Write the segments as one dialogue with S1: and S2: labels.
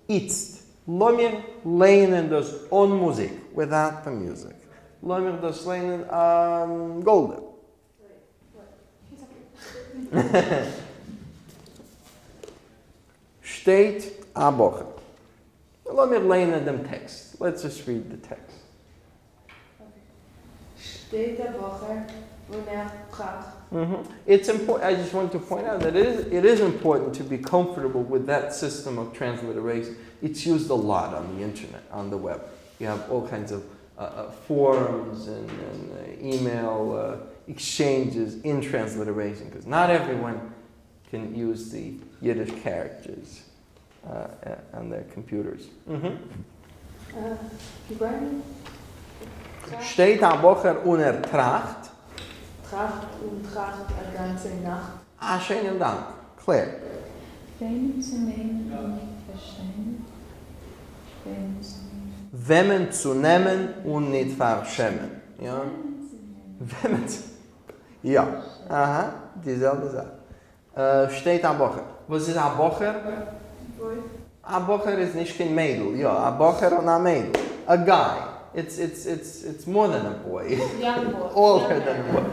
S1: Itzt. Lomir leinen das on Musik, without the music. Lomir das leinen Golden. Steht a Bocher. Lomir leinen dem Text. Let's just read the text.
S2: Steht a Bocher und tracht.
S1: It's important. I just want to point out that it is important to be comfortable with that system of transliteration. It's used a lot on the internet, on the web. You have all kinds of forums and email exchanges in transliteration, because not everyone can use the Yiddish characters on their computers. Steht am Bocher unter Tracht.
S2: Tracht und tracht a ganze Nacht.
S1: Ah, schönen Dank. Claire.
S2: Wem zu nehmen und verstehen.
S1: Wemmen zu nehmen und nicht verschämen. Ja? Wemmen zu... Ja. Aha, dieselbe Sache. Steht am Bocher. Was ist ein Bocher? Ein Bocher ist nicht kein Mädel. Ja, ein Bocher und ein Mädel. A guy. It's more than a boy.
S2: Young boy.
S1: Older than a boy.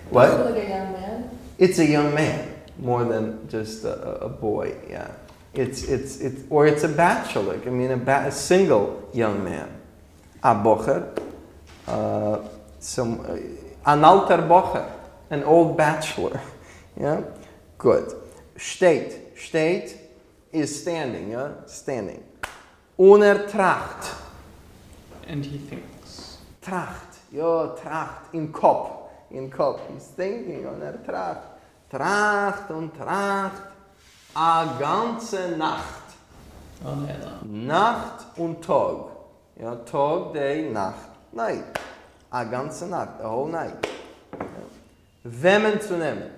S1: What?
S2: Like a young man.
S1: It's a young man, more than just a boy. Yeah, it's a bachelor. I mean, a single young man. A bocher, an alter bocher, an old bachelor. Yeah, good. Steht is standing. Yeah, standing. Unter Tracht.
S3: And he thinks.
S1: Tracht. Ja, Tracht in Kopf. In Kopf. He's thinking on der Tracht. Tracht und Tracht. A ganze Nacht.
S3: All day long.
S1: Nacht und Tag. Ja, Tag, day, Nacht. Night. A ganze Nacht. A whole night. Ja. Wemmen zu nehmen.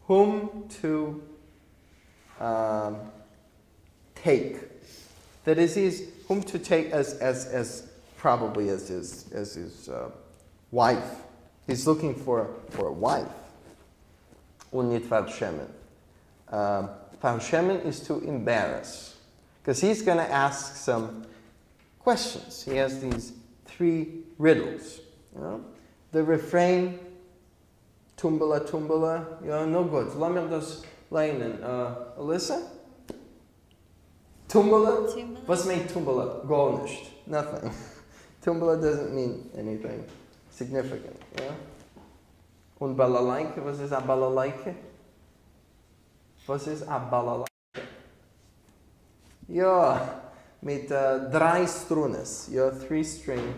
S1: Whom to take. That is, whom to take as probably as his wife. He's looking for a wife. Und nicht verschämen. Verschämen is to embarrass. Because he's going to ask some questions. He has these 3 riddles. You know? The refrain, Tumbala, Tumbala, ja, no good. Lass mich das leinen. Alyssa? Tumbala? What's mean Tumbala? Gar nicht. Nothing. Tumbala doesn't mean anything significant. Yeah? Und Balalaike, was ist a Balalaike? Was ist a Balalaike? Ja, mit 3 Strunes. Ja, 3-string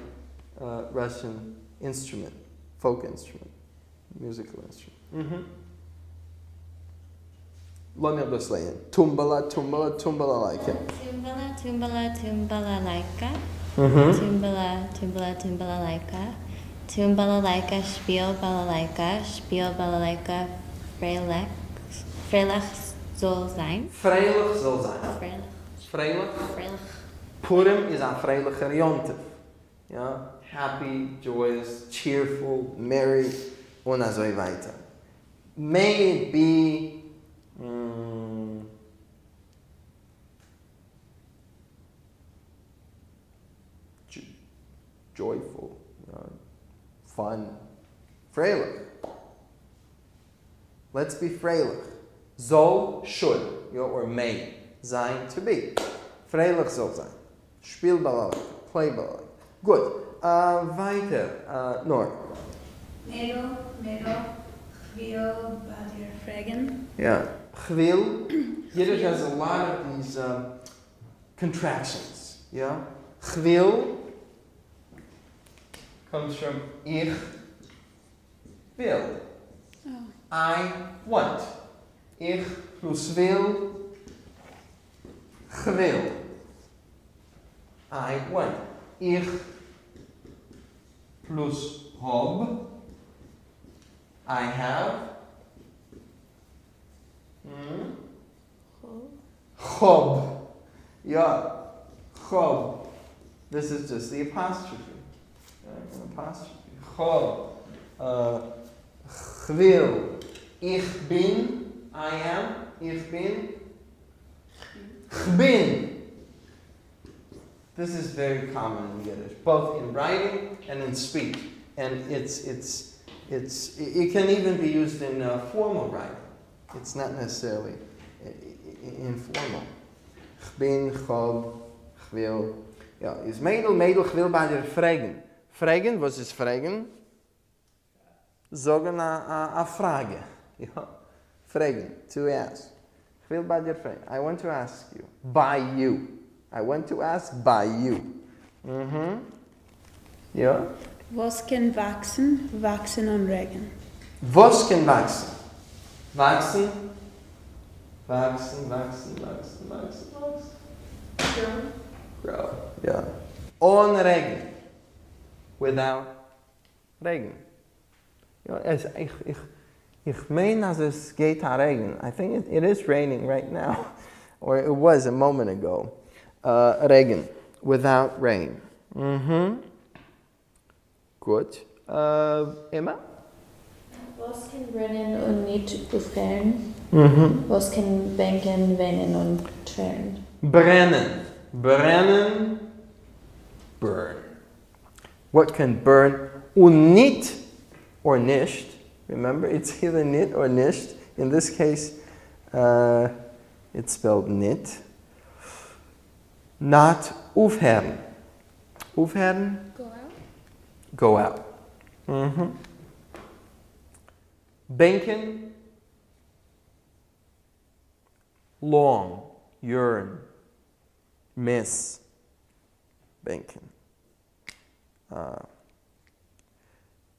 S1: Russian instrument, folk instrument, musical instrument. Lass mich das leinen. Tumbala, Tumbala, Tumbalalayke.
S4: Tumbala, Tumbala, Tumbalalayke. Tumbala, Tumbala, Tumbalalayke. Tumbalalayke, Spiel Balalaika, Spiel Balalaika, Freilich soll sein.
S1: Freilich soll sein. Freilich. Purim is a freilicher Yontif. Ja? Happy, joyous, cheerful, merry, und so weiter. May it be joyful, fun, freilich. Let's be freilich. Soll, should, or may, sein, to be. Freilich soll sein. Spiel Balalaika, play Balalaika. Good. Weiter. Nor.
S2: Mädel, chwil, badir, fragen.
S1: Yeah. Chwil. Yiddish has a lot of these contractions. Yeah. Chwil comes from ich will.
S2: Oh.
S1: I want. Ich plus will. Chwil. I want. Ich plus hob. I have. Chob. Yeah. Chob. This is just the apostrophe. An apostrophe. Chob. Chwil. Ich bin. I am. Ich bin. Chbin. This is very common in Yiddish, both in writing and in speech. And it can even be used in formal writing. It's not necessarily informal. Ich bin, ich hab, ich will. Ja, is Mädel, ich will bei dir fragen. Fragen, was ist fragen? Sagen a Frage. Ja, fragen, to ask. Ich will bei dir fragen. I want to ask you. By you. I want to ask by you. Ja?
S2: Was kann wachsen? Wachsen und Regen.
S1: Was kann wachsen? Wachsen? Wachsen. Grow. Yeah. On Regen. Without Regen. Ja, ich meine, dass es geht an Regen. I think it is raining right now. Or it was a moment ago. Regen. Without rain. Gut. Emma?
S5: Was kann brennen und nicht aufhören? Was kann bänken, weinen und turnen?
S1: Brennen. Brennen. Burn. What can burn? Und nicht or nicht. Remember, it's either nicht or nicht. In this case, it's spelled nicht. Not aufhören. Aufhören? Go out. Bänken. Long. Yearn. Miss. Bänken.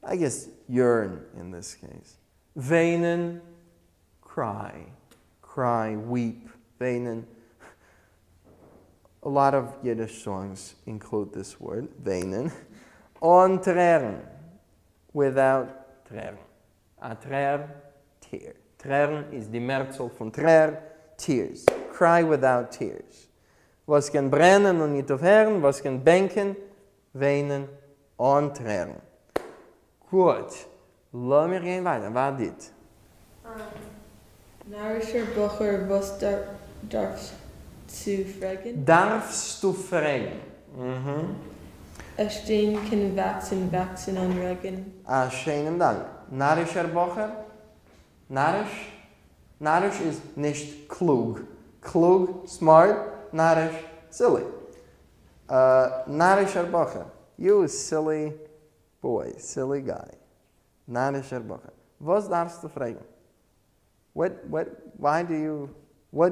S1: I guess yearn in this case. Weinen. Cry. Cry. Weep. Weinen. A lot of Yiddish songs include this word, weinen. On trären, without trären. A trär, tear. Trären is the Mehrzahl von trär, tears. Cry without tears. Was kann brennen und nicht aufhören, was kann bänken, weinen, on trären. Gut, lass mir gehen weiter. Was dit?
S6: Narischer Bocher, was darfst zu fragen?
S1: Darfst du fragen?
S6: A Stein kann wachsen und Regen.
S1: Schönen Dank. Narischer Bocher? Narisch? Narisch is nicht klug. Klug, smart. Narisch, silly. Narischer Bocher. You silly boy, silly guy. Narischer Bocher. Was darfst du fragen? What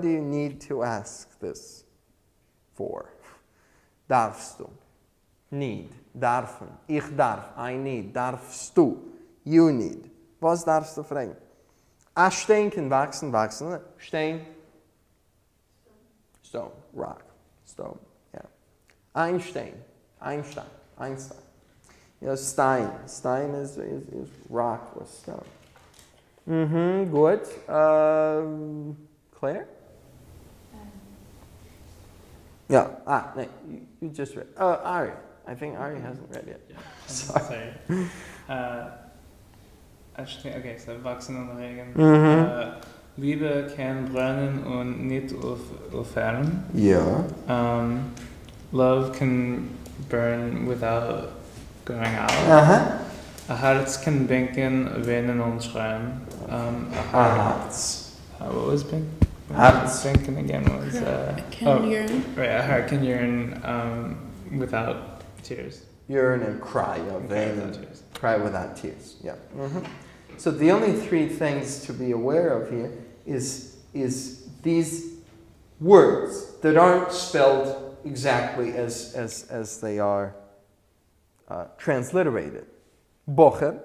S1: do you need to ask this for? Darfst du? Need. Darfen. Ich darf. I need. Darfst du? You need. Was darfst du fragen? A Stein kann wachsen. Stein. Stone. Rock. Stone. Yeah. Einstein. Yeah, Stein. Stein is rock or stone. Good. Claire? Yeah. No, you just read. Ari. I think Ari hasn't read yet.
S3: Yeah.
S1: Sorry.
S3: Actually, okay, so wachsen und Regen. Liebe kann brennen und nicht aufhören.
S1: Yeah.
S3: Love can burn without going out. A Herz kann bänken, weinen und schreien.
S1: Herz.
S3: What was bänken?
S1: Herz.
S3: Bänken again was...
S2: Yearn.
S3: Right, a heart can yearn without tears.
S1: Yearn and cry. Cry without tears. Yeah. So the only three things to be aware of here is these words that aren't spelled exactly as they are transliterated. Bocher,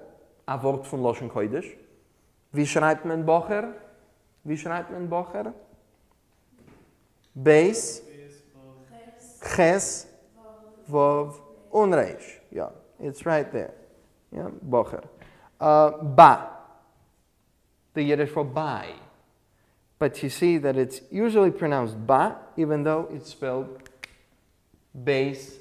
S1: a Wort von Lashon Kodesh. Wie schreibt man Bocher? Beis, Ches, Vav, und Reish. Yeah, it's right there. Yeah, Bocher. Ba, the Yiddish for buy. But you see that it's usually pronounced ba, even though it's spelled Beis,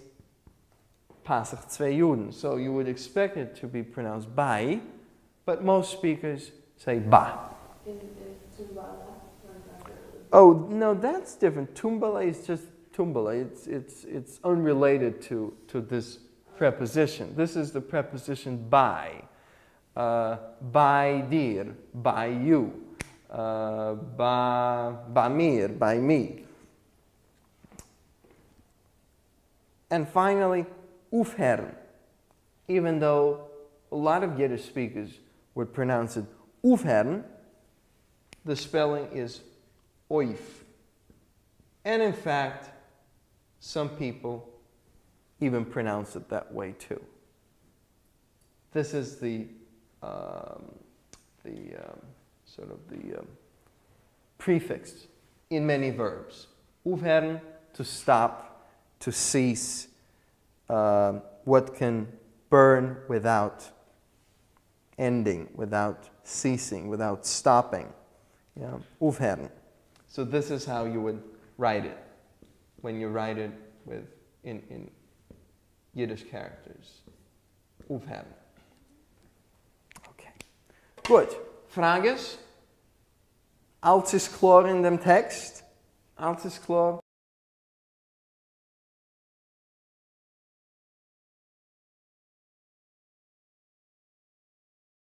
S1: Pasach zwei Juden. So you would expect it to be pronounced by, but most speakers say ba. Oh, no, that's different. Tumbala is just tumbala. It's unrelated to this preposition. This is the preposition by. By dir, by you. By mir, by me. And finally, aufhören. Even though a lot of Yiddish speakers would pronounce it aufhören, the spelling is oif. And in fact, some people even pronounce it that way too. This is the prefix in many verbs. Aufhören, to stop, to cease, what can burn without ending, without ceasing, without stopping. Yeah, aufhören. So this is how you would write it when you write it in Yiddish characters. Aufhören. Okay. Gut. Frages? Alles ist klar in dem Text? Alles ist klar?